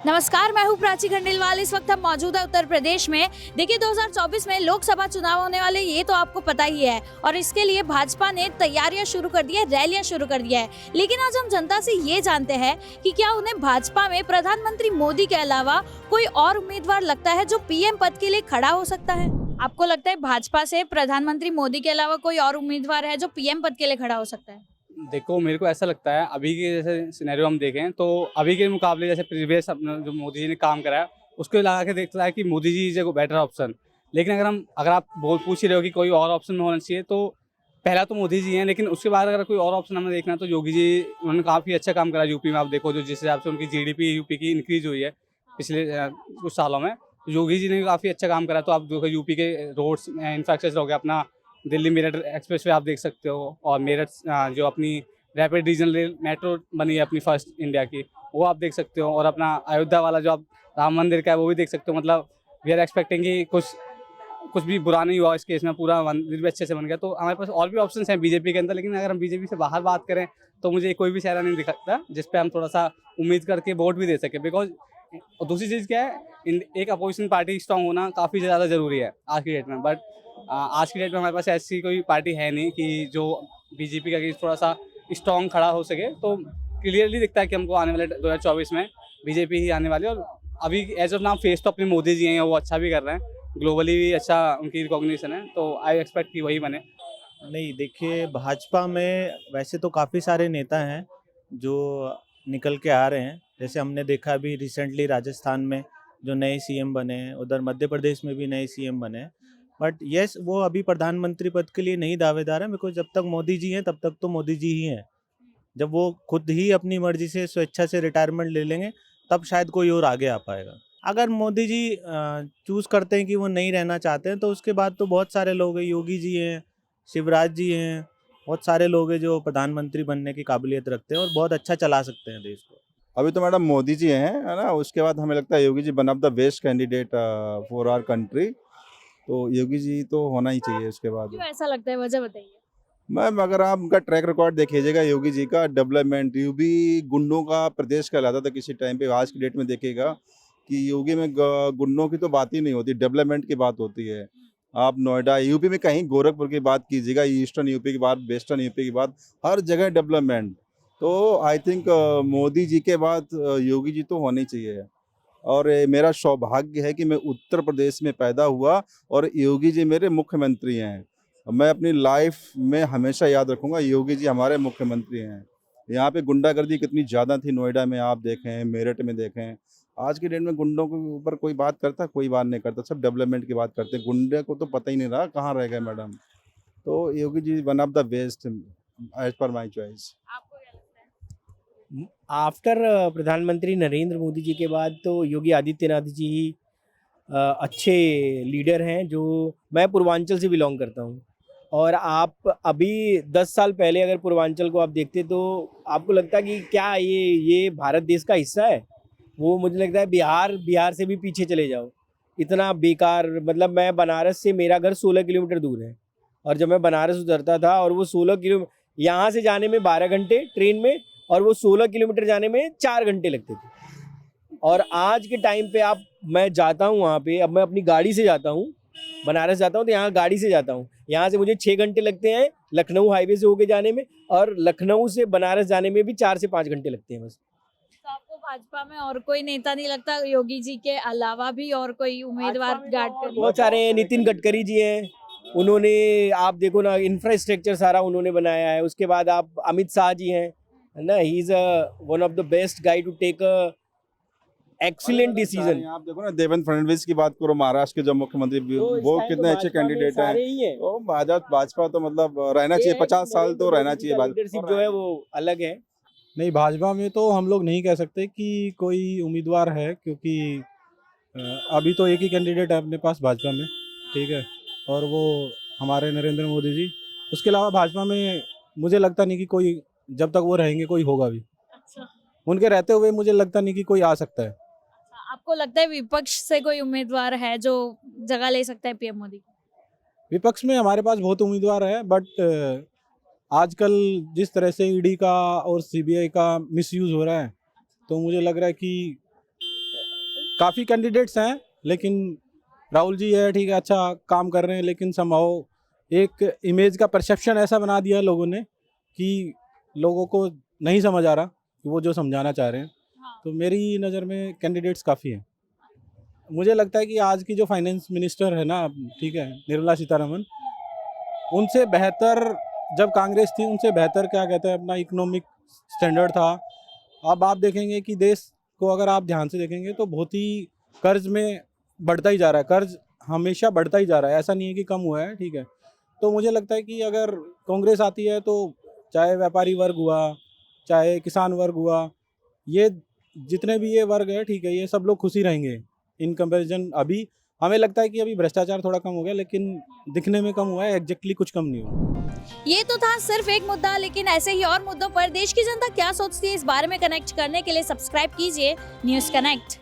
नमस्कार, मैं हूँ प्राची खंडेलवाल। इस वक्त हम मौजूद है उत्तर प्रदेश में। देखिए 2024 में लोकसभा चुनाव होने वाले, ये तो आपको पता ही है, और इसके लिए भाजपा ने तैयारियां शुरू कर दी है, रैलियां शुरू कर दिया है। लेकिन आज हम जनता से ये जानते हैं कि क्या उन्हें भाजपा में प्रधानमंत्री मोदी के अलावा कोई और उम्मीदवार लगता है जो पीएम पद के लिए खड़ा हो सकता है। आपको लगता है भाजपा से प्रधानमंत्री मोदी के अलावा कोई और उम्मीदवार है जो पीएम पद के लिए खड़ा हो सकता है? देखो, मेरे को ऐसा लगता है अभी के जैसे सिनेरियो हम देखें तो अभी के मुकाबले जैसे प्रीवियस अपना जो मोदी जी ने काम करा है उसको लगा के देखता है कि Modi ji is a better option. लेकिन अगर आप पूछ ही रहे हो कि कोई और ऑप्शन में होना चाहिए, तो पहला तो मोदी जी हैं, लेकिन उसके बाद अगर कोई और ऑप्शन हमें देखना है तो योगी जी, उन्होंने काफ़ी अच्छा काम करा यूपी में। आप देखो जो जिस हिसाब से उनकी जीडीपी यूपी की इंक्रीज हुई है पिछले कुछ सालों में, तो योगी जी ने काफ़ी अच्छा काम करा। तो आप देखो यूपी के रोड्स इंफ्रास्ट्रक्चर हो गया, अपना दिल्ली मेरठ एक्सप्रेस वे आप देख सकते हो, और मेरठ जो अपनी रैपिड रीजनल रेल मेट्रो बनी है अपनी फर्स्ट इंडिया की, वो आप देख सकते हो। और अपना अयोध्या वाला जो आप राम मंदिर का है वो भी देख सकते हो। मतलब वी आर एक्सपेक्टिंग कि कुछ भी बुरा नहीं हुआ इस केस में, पूरा मंदिर भी अच्छे से बन गया। तो हमारे पास और भी ऑप्शन हैं बीजेपी के अंदर, लेकिन अगर हम बीजेपी से बाहर बात करें तो मुझे कोई भी चेहरा नहीं दिखता जिस पे हम थोड़ा सा उम्मीद करके वोट भी दे सके। बिकॉज दूसरी चीज़ क्या है, एक अपोजिशन पार्टी स्ट्रांग होना काफ़ी ज़्यादा ज़रूरी है आज की डेट में। बट आज की डेट में हमारे पास ऐसी कोई पार्टी है नहीं कि जो बीजेपी का अगेंस्ट थोड़ा सा स्ट्रांग खड़ा हो सके। तो क्लियरली दिखता है कि हमको आने वाले 2024 में बीजेपी ही आने वाली है। और अभी एज ऑफ नाउ फेस तो अपने मोदी जी हैं, वो अच्छा भी कर रहे हैं, ग्लोबली भी अच्छा उनकी रिकॉग्निशन है, तो आई एक्सपेक्ट कि वही बने। नहीं, देखिए, भाजपा में वैसे तो काफ़ी सारे नेता हैं जो निकल के आ रहे हैं। जैसे हमने देखा अभी रिसेंटली राजस्थान में जो नए सीएम बने हैं, उधर मध्य प्रदेश में भी नए सीएम बने हैं। बट यस, वो अभी प्रधानमंत्री पद के लिए नहीं दावेदार है, बिकॉज जब तक मोदी जी हैं तब तक तो मोदी जी ही हैं। जब वो खुद ही अपनी मर्जी से स्वेच्छा से रिटायरमेंट ले लेंगे तब शायद कोई और आगे आ पाएगा। अगर मोदी जी चूज़ करते हैं कि वो नहीं रहना चाहते हैं, तो उसके बाद तो बहुत सारे लोग हैं, योगी जी हैं, शिवराज जी हैं, बहुत सारे लोग हैं जो प्रधानमंत्री बनने की काबिलियत रखते हैं और बहुत अच्छा चला सकते हैं देश को। अभी तो मैडम मोदी जी हैं, है ना। उसके बाद हमें लगता है Yogi ji one of the best candidate for our country. तो योगी जी तो होना ही चाहिए उसके बाद। क्यों ऐसा लगता है, वजह बताइए। मैम, अगर आप उनका ट्रैक रिकॉर्ड देखिएगा योगी जी का, डेवलपमेंट, यूपी गुंडों का प्रदेश कहलाता था किसी टाइम पे। आज की डेट में देखिएगा कि योगी में गुंडों की तो बात ही नहीं होती, डेवलपमेंट की बात होती है। आप नोएडा यूपी में कहीं गोरखपुर की बात कीजिएगा, ईस्टर्न यूपी की बात, वेस्टर्न यूपी की बात, हर जगह डेवलपमेंट। तो आई थिंक मोदी जी के बाद योगी जी तो होने चाहिए। और मेरा सौभाग्य है कि मैं उत्तर प्रदेश में पैदा हुआ और योगी जी मेरे मुख्यमंत्री हैं। मैं अपनी लाइफ में हमेशा याद रखूंगा, योगी जी हमारे मुख्यमंत्री हैं। यहाँ पे गुंडागर्दी कितनी ज़्यादा थी नोएडा में, आप देखें, मेरठ में देखें। आज की डेट में गुंडों के ऊपर कोई बात करता, कोई बात नहीं करता, सब डेवलपमेंट की बात करते हैं। गुंडे को तो पता ही नहीं रहा कहाँ रह गए मैडम। तो Yogi ji one of the best as per my choice. आपको क्या लगता है? आफ्टर प्रधानमंत्री नरेंद्र मोदी जी के बाद तो योगी आदित्यनाथ जी ही अच्छे लीडर हैं। जो मैं पूर्वांचल से बिलोंग करता हूं, और आप अभी 10 साल पहले अगर पूर्वांचल को आप देखते तो आपको लगता कि क्या ये भारत देश का हिस्सा है। वो मुझे लगता है बिहार से भी पीछे चले जाओ, इतना बेकार। मतलब मैं बनारस से, मेरा घर 16 किलोमीटर दूर है, और जब मैं बनारस उतरता था और वो 16 किलोमीटर यहाँ से जाने में 12 घंटे ट्रेन में, और वो 16 किलोमीटर जाने में 4 घंटे लगते थे। और आज के टाइम पे मैं जाता हूँ वहाँ पे, अब मैं अपनी गाड़ी से जाता हूँ, बनारस जाता हूँ तो यहाँ गाड़ी से जाता हूँ, यहाँ से मुझे 6 घंटे लगते हैं लखनऊ हाईवे से होके जाने में, और लखनऊ से बनारस जाने में भी 4 से 5 घंटे लगते हैं बस। तो आपको भाजपा में और कोई नेता नहीं लगता योगी जी के अलावा भी और कोई उम्मीदवार गार्ड कर? बहुत सारे हैं, नितिन गडकरी जी हैं, उन्होंने आप देखो ना इंफ्रास्ट्रक्चर सारा उन्होंने बनाया है। उसके बाद आप अमित शाह जी हैं, है ना, he is one of the best guy to take excellent decision. आप देखो ना, देवेंद्र फडणवीस की बात करो, महाराष्ट्र के जो मुख्यमंत्री, वो कितने अच्छे कैंडिडेट हैं। वो भाजपा तो मतलब रहना चाहिए, 50 साल तो रहना चाहिए। लीडरशिप जो है वो अलग है। नहीं, भाजपा में तो हम लोग नहीं कह सकते कि कोई उम्मीदवार है, क्योंकि अभी तो एक ही कैंडिडेट है अपने पास भाजपा में, ठीक है, और वो हमारे नरेंद्र मोदी जी। उसके अलावा भाजपा में मुझे लगता नहीं कि कोई, जब तक वो रहेंगे, कोई होगा भी। अच्छा, उनके रहते हुए मुझे लगता नहीं कि कोई आ सकता है। आपको लगता है विपक्ष से कोई उम्मीदवार है जो जगह ले सकता है पीएम मोदी की? विपक्ष में हमारे पास बहुत उम्मीदवार है, बट आजकल जिस तरह से ईडी का और सीबीआई का मिसयूज हो रहा है, तो मुझे लग रहा है कि काफ़ी कैंडिडेट्स हैं, लेकिन राहुल जी है, ठीक है, अच्छा काम कर रहे हैं, लेकिन समहाउ एक इमेज का परसेप्शन ऐसा बना दिया लोगों ने कि लोगों को नहीं समझ आ रहा कि वो जो समझाना चाह रहे हैं। तो मेरी नज़र में कैंडिडेट्स काफ़ी हैं। मुझे लगता है कि आज की जो फाइनेंस मिनिस्टर है ना, ठीक है, निर्मला सीतारमन, उनसे बेहतर जब कांग्रेस थी, उनसे बेहतर क्या कहते हैं अपना इकोनॉमिक स्टैंडर्ड था। अब आप देखेंगे कि देश को अगर आप ध्यान से देखेंगे तो बहुत ही कर्ज में बढ़ता ही जा रहा है, कर्ज हमेशा बढ़ता ही जा रहा है, ऐसा नहीं है कि कम हुआ है, ठीक है। तो मुझे लगता है कि अगर कांग्रेस आती है तो चाहे व्यापारी वर्ग हुआ, चाहे किसान वर्ग हुआ, ये जितने भी ये वर्ग है, ठीक है, ये सब लोग खुशी रहेंगे इन कंपैरिजन। अभी हमें लगता है कि अभी भ्रष्टाचार थोड़ा कम हो गया, लेकिन दिखने में कम हुआ है, एग्जैक्टली कुछ कम नहीं हुआ। ये तो था सिर्फ एक मुद्दा, लेकिन ऐसे ही और मुद्दों पर देश की जनता क्या सोचती है इस बारे में कनेक्ट करने के लिए सब्सक्राइब कीजिए न्यूज़ कनेक्ट।